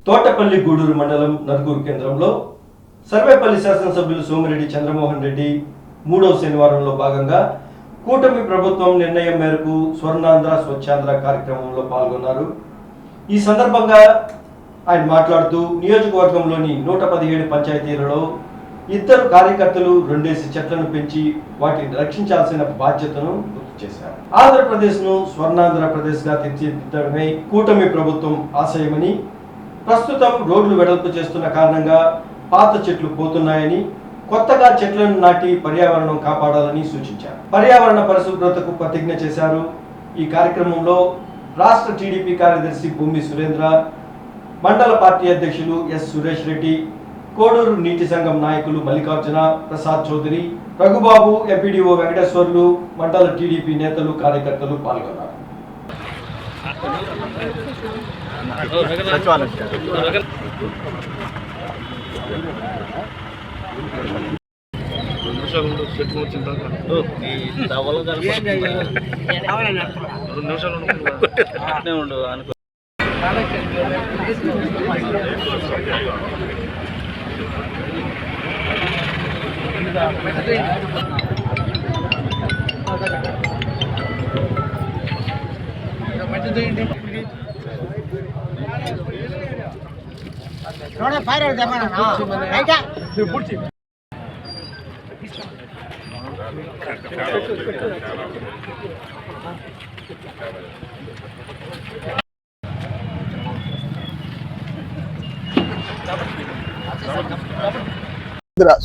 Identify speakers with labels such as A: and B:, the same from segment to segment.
A: తోటపల్లి గూడూరు మండలం నరుకూరు కేంద్రంలో సర్వేపల్లి శాసనసభ్యులు సోమిరెడ్డి చంద్రమోహన్ రెడ్డి 3వ శనివారంలో భాగంగా కూటమి ప్రభుత్వం నిర్ణయం మేరకు స్వర్ణాంధ్ర స్వచ్ఛాంధ్ర కార్యక్రమంలో పాల్గొన్నారు. ఈ సందర్భంగా ఆయన మాట్లాడుతూ నియోజకవర్గంలోని 117 పంచాయతీలలో 2 కార్యకర్తలు 2 చెట్లను పెంచి వాటిని రక్షించాల్సిన బాధ్యతను గుర్తు చేశారు. ఆంధ్రప్రదేశ్ను స్వర్ణాంధ్రప్రదేశ్గా తీర్చిదిద్దడమే కూటమి ప్రభుత్వం ఆశయమని, ప్రస్తుతం రోడ్లు వెడల్పు చేస్తున్న కారణంగా పాత చెట్లు పోతున్నాయని, కొత్తగా చెట్లను నాటి పర్యావరణం కాపాడాలని సూచించారు. పర్యావరణ పరిశుభ్రతకు ప్రతిజ్ఞ చేశారు. ఈ కార్యక్రమంలో రాష్ట్ర టీడీపీ కార్యదర్శి భూమి సురేంద్ర, మండల పార్టీ అధ్యక్షులు ఎస్ సురేష్ రెడ్డి, కోడూరు నీటి సంఘం నాయకులు మల్లికార్జున ప్రసాద్ చౌదరి, రఘుబాబు, ఎంపీడీఓ వెంకటేశ్వర్లు, మండల టీడీపీ నేతలు కార్యకర్తలు పాల్గొన్నారు.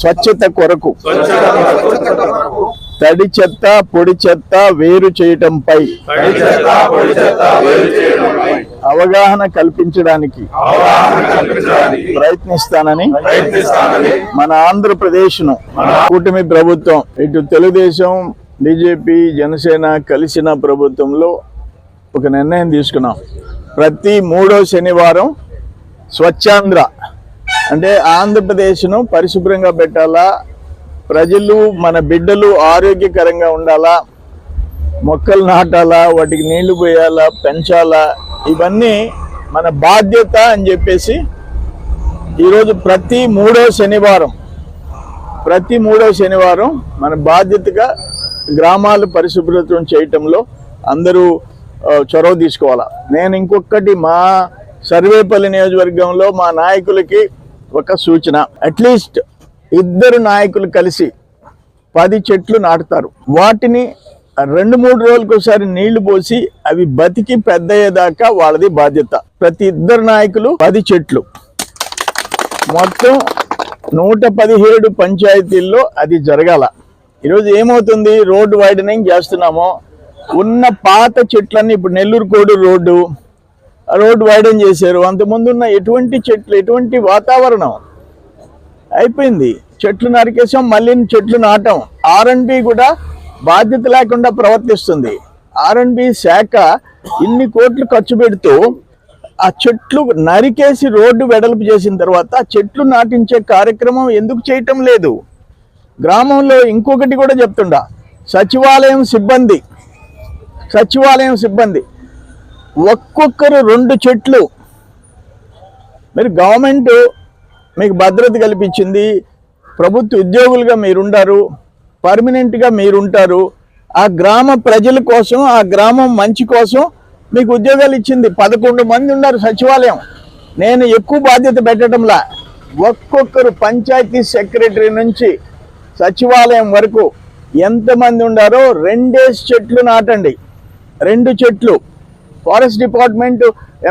B: స్వచ్ఛత కొరకు తడి చెత్త పొడి చెత్త వేరు చేయటంపై అవగాహన కల్పించడానికి ప్రయత్నిస్తానని మన ఆంధ్రప్రదేశ్ ను కూటమి ప్రభుత్వం, ఇటు తెలుగుదేశం, బీజేపీ, జనసేన కలిసిన ప్రభుత్వంలో ఒక నిర్ణయం తీసుకున్నాం. ప్రతి 3వ శనివారం స్వచ్ఛాంధ్ర అంటే ఆంధ్రప్రదేశ్ను పరిశుభ్రంగా పెట్టాలా, ప్రజలు మన బిడ్డలు ఆరోగ్యకరంగా ఉండాలా, మొక్కలు నాటాలా, వాటికి నీళ్లు పోయాలా, పెంచాలా, ఇవన్నీ మన బాధ్యత అని చెప్పేసి ఈరోజు ప్రతి 3వ శనివారం మన బాధ్యతగా గ్రామాలు పరిశుభ్రతం చేయటంలో అందరూ చొరవ తీసుకోవాలా. నేను ఇంకొకటి మా సర్వేపల్లి నియోజకవర్గంలో మా నాయకులకి ఒక సూచన, అట్లీస్ట్ 2 నాయకులు కలిసి 10 చెట్లు నాటుతారు. వాటిని 2-3 రోజులకు ఒకసారి నీళ్లు పోసి అవి బతికి పెద్ద అయ్యేదాకా వాళ్ళది బాధ్యత. ప్రతి 2 నాయకులు 10 చెట్లు, మొత్తం 117 పంచాయతీల్లో అది జరగాల. ఈరోజు ఏమవుతుంది, రోడ్డు వైడనింగ్ చేస్తున్నామో ఉన్న పాత చెట్లన్నీ ఇప్పుడు నెల్లూరు కోడూరు రోడ్డు వైడన్ చేశారు. అంతకుముందు ఉన్న ఎటువంటి చెట్లు, ఎటువంటి వాతావరణం అయిపోయింది. చెట్లు నరికేసాం, మళ్ళీ చెట్లు నాటాం. R&B కూడా బాధ్యత లేకుండా ప్రవర్తిస్తుంది. R&B శాఖ ఇన్ని కోట్లు ఖర్చు పెడుతూ ఆ చెట్లు నరికేసి రోడ్డు వెడల్పు చేసిన తర్వాత ఆ చెట్లు నాటించే కార్యక్రమం ఎందుకు చేయటం లేదు? గ్రామంలో ఇంకొకటి కూడా చెప్తుండా, సచివాలయం సిబ్బంది ఒక్కొక్కరు 2 చెట్లు. మీరు గవర్నమెంట్ మీకు భద్రత కల్పించింది, ప్రభుత్వ ఉద్యోగులుగా మీరుంటారు, పర్మనెంట్గా మీరుంటారు. ఆ గ్రామ ప్రజల కోసం, ఆ గ్రామం మంచి కోసం మీకు ఉద్యోగాలు ఇచ్చింది. 11 మంది ఉన్నారు సచివాలయం. నేను ఎక్కువ బాధ్యత పెట్టడంలా, ఒక్కొక్కరు పంచాయతీ సెక్రటరీ నుంచి సచివాలయం వరకు ఎంతమంది ఉండారో 2 చెట్లు నాటండి. 2 చెట్లు. ఫారెస్ట్ డిపార్ట్మెంట్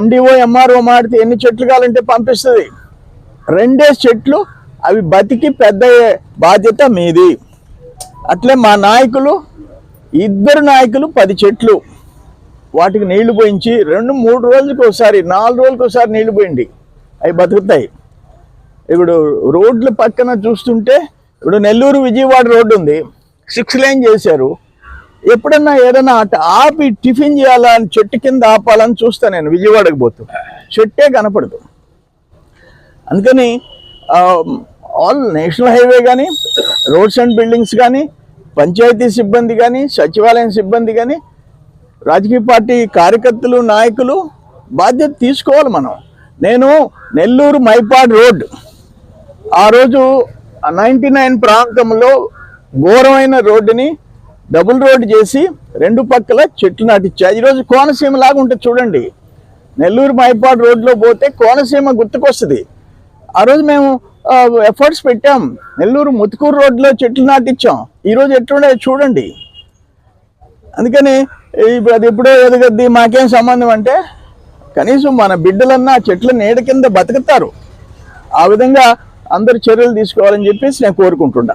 B: MDO MRO మాడితే ఎన్ని చెట్లు కావాలంటే పంపిస్తుంది. 2 చెట్లు, అవి బతికి పెద్ద బాధ్యత మీది. అట్లే మా నాయకులు 2 నాయకులు 10 చెట్లు, వాటికి నీళ్లు పోయించి 2-3 రోజులకు ఒకసారి, 4 రోజులకు ఒకసారి నీళ్లు పోయండి, అవి బతుకుతాయి. ఇప్పుడు రోడ్ల పక్కన చూస్తుంటే, ఇప్పుడు నెల్లూరు విజయవాడ రోడ్డు ఉంది, 6 లేన్ చేశారు. ఎప్పుడన్నా ఏదైనా ఆపి టిఫిన్ చేయాలని చెట్టు కింద ఆపాలని చూస్తా నేను. విజయవాడకు పోతూ చెట్టే కనపడదు. అందుకని ఆల్ నేషనల్ హైవే కానీ, రోడ్స్ అండ్ బిల్డింగ్స్ కానీ, పంచాయతీ సిబ్బంది కానీ, సచివాలయం సిబ్బంది కానీ, రాజకీయ పార్టీ కార్యకర్తలు, నాయకులు బాధ్యత తీసుకోవాలి. మనం నేను నెల్లూరు మైపాడ్ రోడ్ ఆ రోజు 99 ప్రాంతంలో ఘోరమైన రోడ్డుని డబుల్ రోడ్డు చేసి రెండు పక్కల చెట్లు నాటిచ్చా. ఈరోజు కోనసీమ లాగా ఉంటుంది చూడండి. నెల్లూరు మైపాడ్ రోడ్లో పోతే కోనసీమ గుర్తుకొస్తుంది. ఆ రోజు మేము ఎఫర్ట్స్ పెట్టాం. నెల్లూరు ముతుకూరు రోడ్లో చెట్లు నాటిచ్చాం. ఈరోజు ఎట్లుండే చూడండి. అందుకని ఇప్పుడు అది ఎప్పుడో ఎదగద్ది మాకేం సంబంధం అంటే కనీసం మన బిడ్డలన్నా చెట్ల నీడ కింద బతుకుతారు. ఆ విధంగా అందరు చర్యలు తీసుకోవాలని చెప్పేసి నేను కోరుకుంటున్నా.